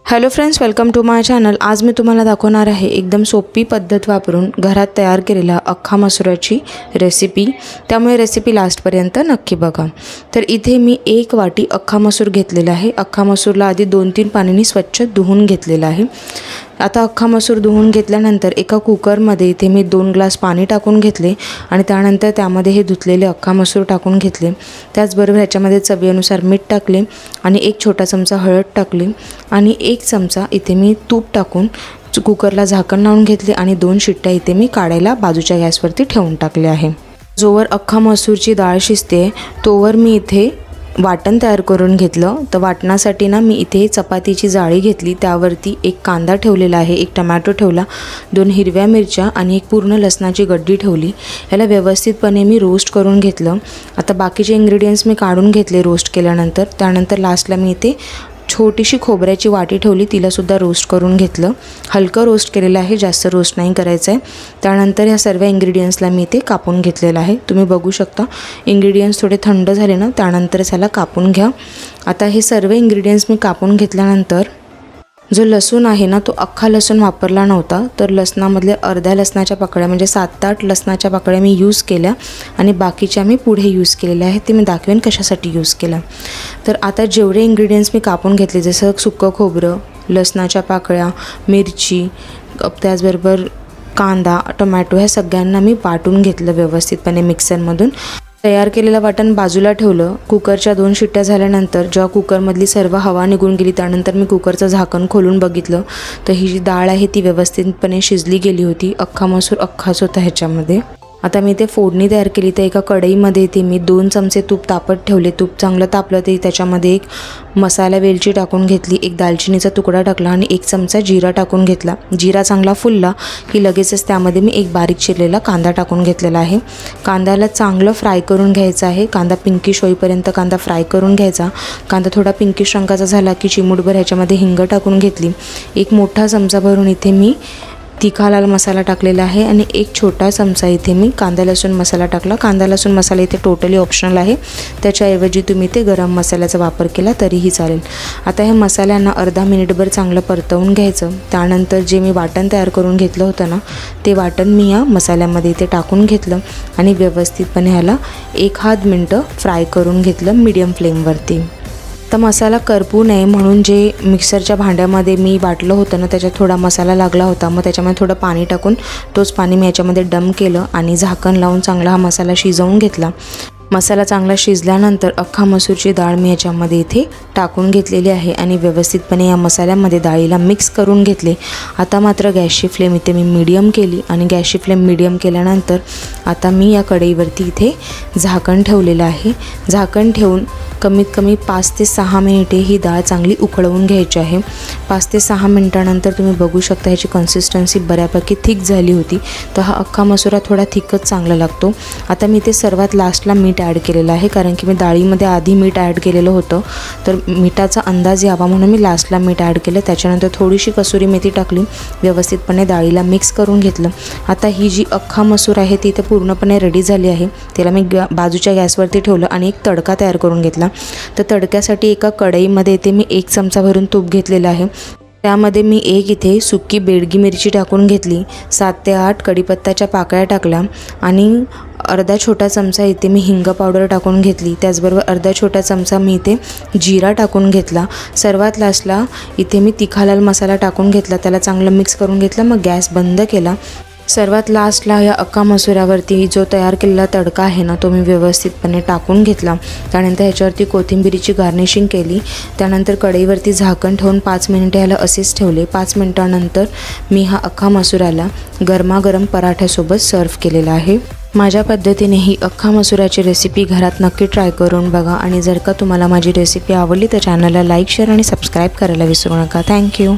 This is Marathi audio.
Hello friends, welcome to my channel. आज मी तुम्हाला दाखवणार आहे एकदम सोपी पद्धत वापरून घरात तयार केलेला अख्खा मसुराची रेसिपी। त्यामुळे रेसिपी लास्टपर्यंत नक्की बघा। तर इथे मी 1 वाटी अख्खा मसूर घेतलेला आहे। अख्खा मसूरला आधी 2-3 पाण्याने स्वच्छ धुवून घेतलेला आहे। आता अख्खा मसूर धुवून घेतल्यानंतर एका कुकरमध्ये इथे मी 2 ग्लास पाणी टाकून घेतले आणि त्यानंतर त्यामध्ये हे धुतलेले अख्खा मसूर टाकून घेतले। त्याचबरोबर ह्याच्यामध्ये चवीनुसार मीठ टाकले आणि 1 छोटा चमचा हळद टाकली आणि 1 चमचा इथे मी तूप टाकून कुकरला झाकण लावून घेतले आणि 2 शिट्ट्या इथे मी काढायला बाजूच्या गॅसवरती ठेवून टाकले आहे। जोवर अख्खा मसूरची डाळ शिजते तोवर मी इथे वाटण तयार करून घेतलं। तर वाटणासाठी ना मी इथे चपातीची जाळी घेतली, त्यावरती 1 कांदा ठेवलेला आहे, 1 टोमॅटो ठेवला, 2 हिरव्या मिरच्या आणि 1 पूर्ण लसणाची गड्डी ठेवली। याला व्यवस्थितपणे मी रोस्ट करून घेतलं। आता बाकीचे इन्ग्रेडियंट्स मी काढून घेतले रोस्ट केल्यानंतर। त्यानंतर लास्टला मी इथे छोटीशी खोबऱ्याची वाटी ठेवली, तिला सुद्धा रोस्ट करून घेतलं। हलकं रोस्ट केलेलं आहे, जास्त रोस्ट नाही करायचं आहे। त्यानंतर ह्या सर्व इन्ग्रेडियंट्सला मी इथे कापून घेतलेलं आहे। तुम्ही बघू शकता इन्ग्रेडियंट्स थोडे थंड झाले ना त्यानंतर त्याला कापून घ्या। आता हे सर्व इन्ग्रेडियंट्स मी कापून घेतल्यानंतर जो लसूण आहे ना तो अख्खा लसूण वापरला नव्हता, तर लसणामधले अर्ध्या लसणाच्या पाकळ्या म्हणजे 7-8 लसणाच्या पाकळ्या मी यूज केल्या आणि बाकीच्या मी पुढे यूज केलेल्या आहेत। ते मी दाखवेन कशासाठी यूज केलं। तर आता जेवढे इन्ग्रेडियंट्स मी कापून घेतले जसं सुकं खोबरं, लसणाच्या पाकळ्या, मिरची, त्याचबरोबर कांदा, टोमॅटो ह्या सगळ्यांना मी वाटून घेतलं व्यवस्थितपणे मिक्सरमधून। तयार केलेलं वाटण बाजूला ठेवलं। कुकरच्या 2 शिट्ट्या झाल्यानंतर जेव्हा कुकरमधली सर्व हवा निघून गेली त्यानंतर मी कुकरचं झाकण खोलून बघितलं तर ही जी डाळ आहे ती व्यवस्थितपणे शिजली गेली होती। अख्खा मसूर अख्खाच होता ह्याच्यामध्ये। आता मी ते फोडणी तयार केली। तर एका कढईमध्ये इथे मी 2 चमचे तूप तापत ठेवले। तूप चांगलं तापलं तरी त्याच्यामध्ये 1 मसाला वेलची टाकून घेतली, 1 दालचिनीचा तुकडा टाकला आणि 1 चमचा जिरा टाकून घेतला। जिरा चांगला फुलला की लगेचच त्यामध्ये मी 1 बारीक चिरलेला कांदा टाकून घेतलेला आहे। कांद्याला चांगलं फ्राय करून घ्यायचं आहे। कांदा पिंकिश होईपर्यंत कांदा फ्राय करून घ्यायचा। कांदा थोडा पिंकिश रंगाचा झाला की चिमूटभर ह्याच्यामध्ये हिंग टाकून घेतली। 1 मोठा चमचा भरून इथे मी तिखा लाल मसाला टाकलेला आहे आणि 1 छोटा चमचा इथे मी कांदा लसूण मसाला टाकला। कांदा लसूण मसाला इथे टोटली ऑप्शनल आहे, त्याच्याऐवजी तुम्ही ते गरम मसाल्याचा वापर केला तरीही चालेल। आता ह्या मसाल्यांना अर्धा मिनिटभर चांगलं परतवून घ्यायचं। त्यानंतर जे मी वाटण तयार करून घेतलं होतं ना ते वाटण मी या मसाल्यामध्ये इथे टाकून घेतलं आणि व्यवस्थितपणे ह्याला 1-1.5 मिनटं फ्राय करून घेतलं मीडियम फ्लेमवरती। तर मसाला करपू नये म्हणून जे मिक्सरच्या भांड्यामध्ये मी वाटलं होतं ना त्याच्यात थोडा मसाला लागला होता, मग त्याच्यामध्ये थोडं पाणी टाकून तोच पाणी मी याच्यामध्ये डंप केलं आणि झाकण लावून चांगला हा मसाला शिजवून घेतला। मसाला चांगला शिजल्यानंतर अख्खा मसूरची डाळ मी याच्यामध्ये इथे टाकून घेतलेली आहे आणि व्यवस्थितपणे या मसाल्यामध्ये डाळीला मिक्स करून घेतले। आता मात्र गॅसची फ्लेम इथे मी मीडियम केली आणि गॅसची फ्लेम मीडियम केल्यानंतर आता मी या कढईवरती इथे झाकण ठेवलेलं आहे। झाकण ठेवून कमीत कमी 5 ते 6 मिनिटे ही डाळ चांगली उकळवून घ्यायची आहे। 5 ते 6 मिनिटानंतर तुम्ही बघू शकता ह्याची कन्सिस्टन्सी बऱ्यापैकी थिक झाली होती। तर हा अख्खा मसूरा थोडा थिकच चांगला लागतो। आता मी ते सर्वात लास्टला मीठ ॲड केलेलं आहे, कारण की मी डाळीमध्ये आधी मीठ ॲड केलेलं होतं, तर मिठाचा अंदाज यावा म्हणून मी लास्टला मीठ ॲड केलं। त्याच्यानंतर थोडीशी कसुरी मेथी टाकली, व्यवस्थितपणे डाळीला मिक्स करून घेतलं। आता ही जी अख्खा मसूर आहे ती इथे पूर्णपणे रेडी झाली आहे। त्याला मी बाजूच्या गॅसवरती ठेवलं आणि एक तडका तयार करून घेतला। तर तडक्यासाठी एका कढईमध्ये इथे मी 1 चमचा भरून तूप घेतलेलं आहे। त्यामध्ये मी 1 इथे सुकी बेडगी मिरची टाकून घेतली, 7 ते 8 कढीपत्त्याच्या पाकळ्या टाकल्या आणि अर्धा छोटा चमचा इथे मी हिंग पावडर टाकून घेतली। त्याचबरोबर अर्धा छोटा चमचा मी इथे जिरा टाकून घेतला। सर्वात लास्टला इथे मी तिखा लाल मसाला टाकून घेतला, त्याला चांगलं मिक्स करून घेतलं, मग गॅस बंद केला। सर्वात लास्टला या अख्खा मसुरावरती जो तयार केलेला तडका आहे ना तो मी व्यवस्थितपणे टाकून घेतला। त्यानंतर ह्याच्यावरती कोथिंबीरीची गार्निशिंग केली। त्यानंतर कढईवरती झाकण ठेवून 5 मिनिटे ह्याला असेच ठेवले। 5 मिनिटानंतर मी हा अख्खा मसुराला गरमागरम पराठ्यासोबत सर्व केलेला आहे। माझ्या पद्धतीने ही अख्खा मसुराची रेसिपी घरात नक्की ट्राय करून बघा आणि जर का तुम्हाला माझी रेसिपी आवडली तर चॅनलला लाईक, शेअर आणि सबस्क्राईब करायला विसरू नका। थँक्यू।